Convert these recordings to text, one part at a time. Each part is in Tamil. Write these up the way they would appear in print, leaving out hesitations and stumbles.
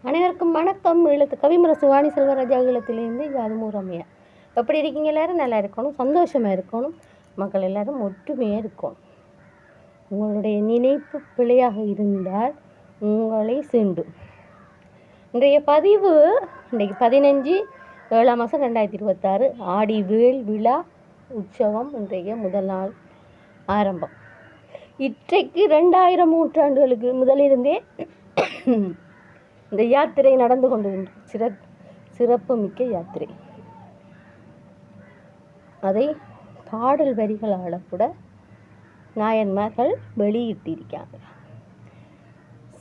அனைவருக்கும் வணக்கம். எழுத்து கவிமரசு வாணி செல்வராஜா ஈழத்திலேருந்து யாதுமூர் ரம்யா. எப்படி இருக்கீங்க? எல்லோரும் நல்லா இருக்கணும், சந்தோஷமாக இருக்கணும், மக்கள் எல்லோரும் ஒற்றுமையாக இருக்கணும். உங்களுடைய நினைப்பு பிழையாக இருந்தால் உங்களை சீண்டும். இன்றைய பதிவு இன்றைக்கு 15/7/2026 ஆடி வேல் விழா உற்சவம் இன்றைய முதல் நாள் ஆரம்பம். இன்றைக்கு 2000 நூற்றாண்டுகளுக்கு முதலிருந்தே இந்த யாத்திரை நடந்து கொண்டு சிறப்பு மிக்க யாத்திரை. அதை பாடல் வரிகளால் கூட நாயன்மார்கள் வெளியிட்டிருக்காங்க.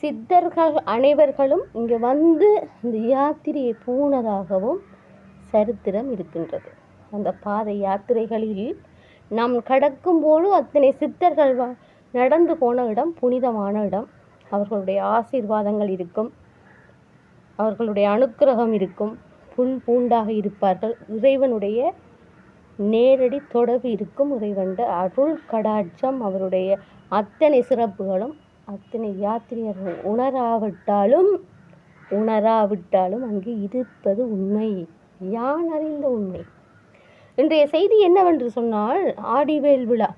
சித்தர்கள் அனைவர்களும் இங்கே வந்து இந்த யாத்திரையை போனதாகவும் சரித்திரம் இருக்கின்றது. அந்த பாத யாத்திரைகளில் நாம் கடக்கும்போது அத்தனை சித்தர்கள் நடந்து போன இடம் புனிதமான இடம். அவர்களுடைய ஆசீர்வாதங்கள் இருக்கும், அவர்களுடைய அனுக்கிரகம் இருக்கும், புல் பூண்டாக இருப்பார்கள். இறைவனுடைய நேரடி தொடர்பு இருக்கும். இறைவனுடைய அருள் கடாட்சம், அவருடைய அத்தனை சிறப்புகளும் அத்தனை யாத்திரையர்கள் உணராவிட்டாலும் அங்கு இருப்பது உண்மை, யான் அறிந்த உண்மை. இன்றைய செய்தி என்னவென்று சொன்னால், ஆடிவேல் விழா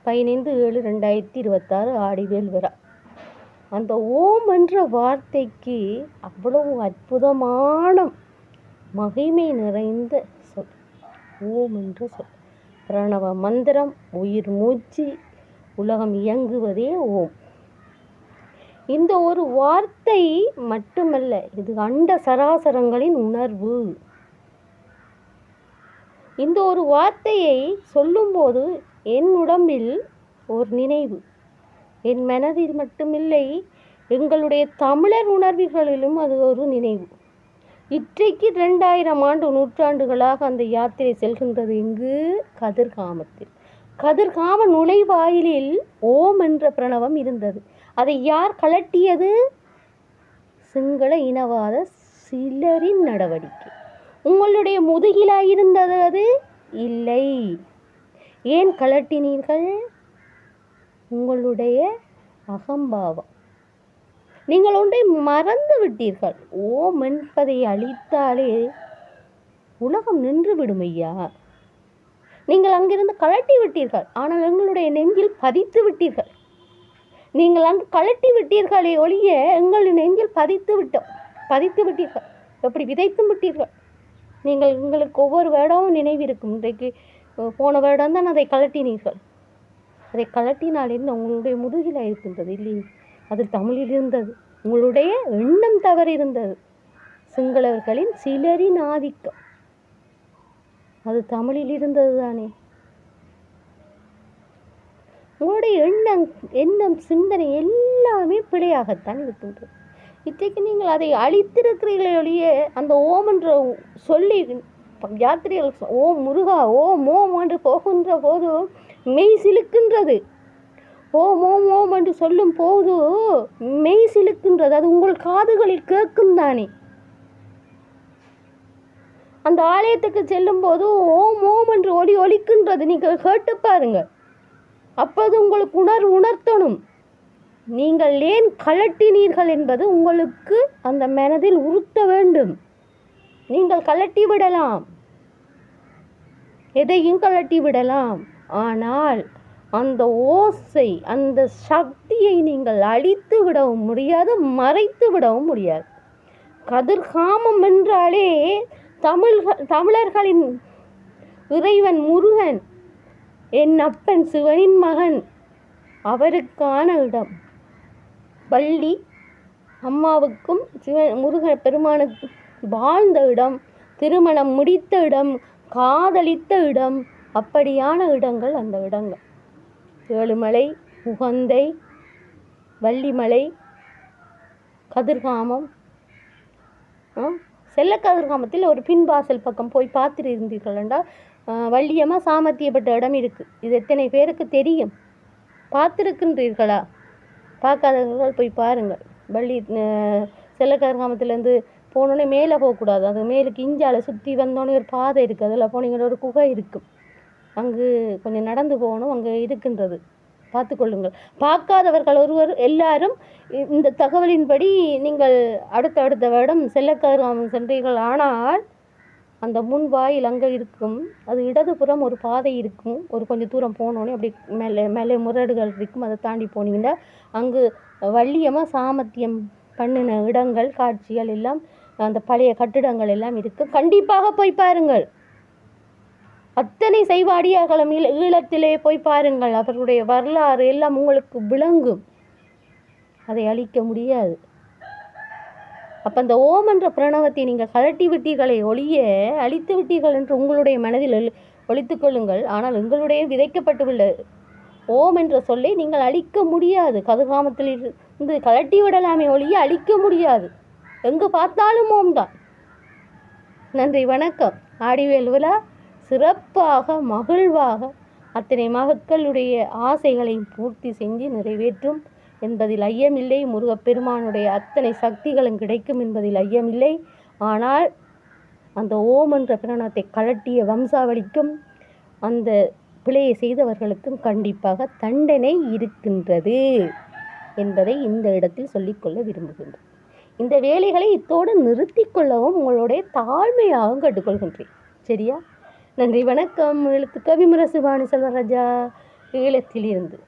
15/7/2026 ஆடிவேல் விழா. அந்த ஓம் என்ற வார்த்தைக்கு அவ்வளவு அற்புதமான மகிமை நிறைந்த சொல். ஓம் என்ற சொல் பிரணவ மந்திரம், உயிர் மூச்சு, உலகம் இயங்குவதே ஓம். இந்த ஒரு வார்த்தை மட்டுமல்ல, இது அண்ட சராசரங்களின் உணர்வு. இந்த ஒரு வார்த்தையை சொல்லும்போது என் உடம்பில் ஒரு நினைவு, என் மனதில் மட்டுமில்லை, எங்களுடைய தமிழர் உணர்வுகளிலும் அது ஒரு நினைவு. இன்றைக்கு 2000 நூற்றாண்டுகளாக அந்த யாத்திரை செல்கின்றது. இங்கு கதிர்காமத்தில், கதிர்காம நுழைவாயிலில் ஓம் என்ற பிரணவம் இருந்தது. அதை யார் கலட்டியது? சிங்கள இனவாத சிலரின் நடவடிக்கை. உங்களுடைய முதுகிலாயிருந்தது அது இல்லை. ஏன் கலட்டினீர்கள்? உங்களுடைய அகம்பாவம். நீங்கள் ஒன்றை மறந்து விட்டீர்கள். ஓம் என்பதை அழித்தாலே உலகம் நின்று விடும் ஐயா. நீங்கள் அங்கிருந்து கலட்டி விட்டீர்கள், ஆனால் எங்களுடைய நெஞ்சில் பதித்து விட்டீர்கள். நீங்கள் அங்கு கலட்டி விட்டீர்களே ஒழிய எங்கள் நெஞ்சில் பதித்து விட்டீர்கள். எப்படி விதைத்தும் விட்டீர்கள். நீங்கள் உங்களுக்கு ஒவ்வொரு வேடமும் நினைவிருக்கும். இன்றைக்கு போன வேடம் தான் அதை கலட்டினீர்கள். அதை கலட்டினால் என்ன? உங்களுடைய முதுகில் இருக்கின்றது இல்லையே, அது தமிழில் இருந்தது. உங்களுடைய எண்ணம் தவறு இருந்தது. சிங்களவர்களின் சிலரின் ஆதிக்கம், அது தமிழில் இருந்தது தானே. உங்களுடைய எண்ணம் சிந்தனை எல்லாமே பிழையாகத்தான் இருக்கின்றது. இன்றைக்கு நீங்கள் அதை அழித்திருக்கிறீர்களே ஒழிய, அந்த ஓம் என்ற சொல்லி யாத்திரைகள் ஓம் முருகா, ஓம் ஓம் என்று போகின்ற போது மெய் சிலுக்கின்றது. ஓம் ஓம் ஓம் என்று சொல்லும் போது மெய் சிலுக்கின்றது. அது உங்கள் காதுகளில் கேட்கும் தானே. அந்த ஆலயத்துக்கு செல்லும் போது ஓம் ஓம் என்று ஒலிக்கின்றது. நீங்கள் கேட்டு பாருங்க. அப்போது உங்களுக்கு உணர்த்தணும். நீங்கள் ஏன் கலட்டினீர்கள் என்பது உங்களுக்கு அந்த மனதில் உறுத்த வேண்டும். நீங்கள் கலட்டி விடலாம், எதையும் கலட்டி விடலாம், ஆனால் அந்த ஓசை, அந்த சக்தியை நீங்கள் அழித்து விடவும் முடியாது, மறைத்து விடவும் முடியாது. கதிர்காமம் என்றாலே தமிழர்களின் இறைவன் முருகன், என் அப்பன் சிவனின் மகன், அவருக்கான இடம். வள்ளி அம்மாவுக்கும் முருக பெருமானுக்கு வாழ்ந்த இடம், திருமணம் முடித்த இடம், காதலித்த இடம், அப்படியான இடங்கள் அந்த இடங்கள். ஏழுமலை, உகந்தை, வள்ளிமலை, கதிர்காமம். செல்ல கதிர்காமத்தில் ஒரு பின்வாசல் பக்கம் போய் பார்த்துருந்தீர்கள் என்றால் வள்ளியம்மா சாமர்த்தியப்பட்ட இடம் இருக்குது. இது எத்தனை பேருக்கு தெரியும்? பார்த்துருக்கின்றீர்களா? பார்க்காதவர்கள் போய் பாருங்கள். வள்ளி செல்ல கதிர்காமத்திலேருந்து போனோடனே மேலே போகக்கூடாது. அது மேலுக்கு இஞ்சால சுற்றி வந்தோடனே ஒரு பாதை இருக்குது. அதில் போனீங்கன்னா ஒரு குகை இருக்கும். அங்கு கொஞ்சம் நடந்து போகணும். அங்கே இருக்கின்றது பார்த்துக்கொள்ளுங்கள். பார்க்காதவர்கள் ஒருவர் எல்லாரும் இந்த தகவலின்படி நீங்கள் அடுத்த வருடம் செல்லக்கதிர்காமம் சென்றீர்கள். ஆனால் அந்த முன் வாயில் அங்கே இருக்கும், அது இடதுபுறம் ஒரு பாதை இருக்கும். ஒரு கொஞ்சம் தூரம் போனோடனே அப்படி மேலே மேலே முரடுகள் இருக்கும். அதை தாண்டி போனீங்கன்னா அங்கு வள்ளியமாக சாமர்த்தியம் பண்ணின இடங்கள் காட்சிகள் எல்லாம் அந்த பழைய கட்டிடங்கள் எல்லாம் இருக்குது. கண்டிப்பாக போய் பாருங்கள். அத்தனை செய்வாடியார்களும் ஈழத்திலே போய் பாருங்கள். அவருடைய வரலாறு எல்லாம் உங்களுக்கு விளங்கும். அதை அழிக்க முடியாது. அப்போ அந்த ஓம் என்ற பிரணவத்தை நீங்கள் கலட்டி விட்டீர்களே ஒளிய அழித்து விட்டீர்கள் என்று உங்களுடைய மனதில் ஒழித்து கொள்ளுங்கள். ஆனால் உங்களுடைய விதைக்கப்பட்டுள்ள ஓம் என்ற சொல்லை நீங்கள் அழிக்க முடியாது. கதிர்காமத்தில் இருந்து கலட்டி விடலாமே ஒளிய அழிக்க முடியாது. எங்கு பார்த்தாலும் ஓம் தான். நன்றி, வணக்கம். ஆடிவேல் விழா சிறப்பாக மகிழ்வாக அத்தனை மக்களுடைய ஆசைகளையும் பூர்த்தி செஞ்சு நிறைவேற்றும் என்பதில் ஐயமில்லை. முருகப்பெருமானுடைய அத்தனை சக்திகளும் கிடைக்கும் என்பதில் ஐயமில்லை. ஆனால் அந்த ஓம் என்ற பிரணவத்தை கலட்டிய வம்சாவளிக்கும் அந்த பிழையை செய்தவர்களுக்கும் கண்டிப்பாக தண்டனை இருக்கின்றது என்பதை இந்த இடத்தில் சொல்லிக்கொள்ள விரும்புகின்றேன். இந்த வேலைகளை இத்தோடு நிறுத்தி கொள்ளவும் உங்களுடைய தாழ்மையாகவும் கேட்டுக்கொள்கின்றேன். சரியா? நன்றி, வணக்கம். எழுத்து கவிமுரசு வாணி செல்வராஜா, ஈழத்திலிருந்து.